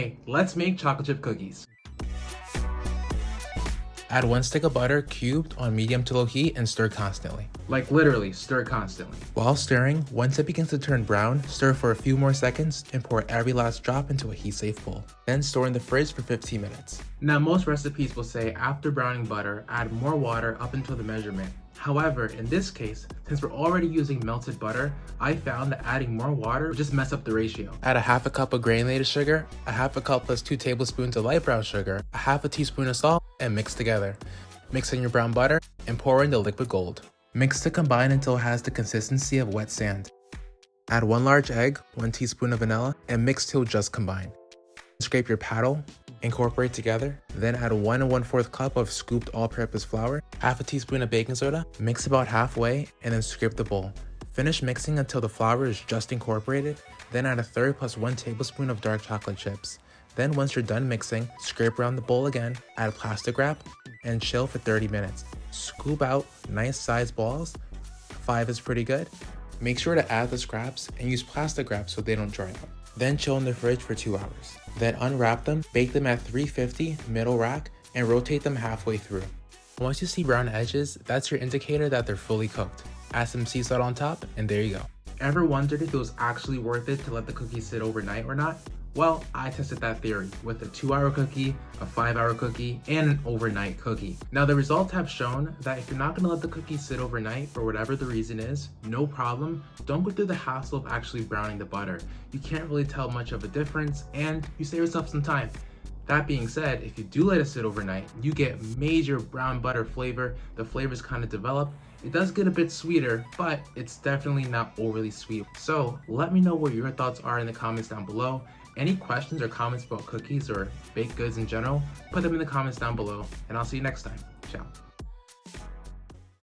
Okay, let's make chocolate chip cookies. Add 1 stick of butter cubed on medium to low heat and stir constantly. Like literally, stir constantly. While stirring, once it begins to turn brown, stir for a few more seconds and pour every last drop into a heat-safe bowl. Then store in the fridge for 15 minutes. Now most recipes will say after browning butter, add more water up until the measurement. However, in this case, since we're already using melted butter, I found that adding more water would just mess up the ratio. Add a half a cup of granulated sugar, a half a cup plus 2 tablespoons of light brown sugar, a half a teaspoon of salt, and mix together. Mix in your brown butter and pour in the liquid gold. Mix to combine until it has the consistency of wet sand. Add 1 large egg, 1 teaspoon of vanilla, and mix till just combine. Scrape your paddle, incorporate together, then add 1 1/4 cup of scooped all-purpose flour, half a teaspoon of baking soda, mix about halfway, and then scrape the bowl. Finish mixing until the flour is just incorporated, then add a third plus 1 tablespoon of dark chocolate chips. Then once you're done mixing, scrape around the bowl again, add plastic wrap, and chill for 30 minutes. Scoop out nice sized balls, 5 is pretty good. Make sure to add the scraps and use plastic wrap so they don't dry out. Then chill in the fridge for 2 hours. Then unwrap them, bake them at 350 middle rack, and rotate them halfway through. Once you see brown edges, that's your indicator that they're fully cooked. Add some sea salt on top, and there you go. Ever wondered if it was actually worth it to let the cookies sit overnight or not? Well, I tested that theory with a 2-hour cookie, a 5-hour cookie, and an overnight cookie. Now the results have shown that if you're not gonna let the cookies sit overnight for whatever the reason is, no problem. Don't go through the hassle of actually browning the butter. You can't really tell much of a difference and you save yourself some time. That being said, if you do let it sit overnight, you get major brown butter flavor. The flavors kind of develop. It does get a bit sweeter, but it's definitely not overly sweet. So let me know what your thoughts are in the comments down below. Any questions or comments about cookies or baked goods in general, put them in the comments down below, and I'll see you next time. Ciao.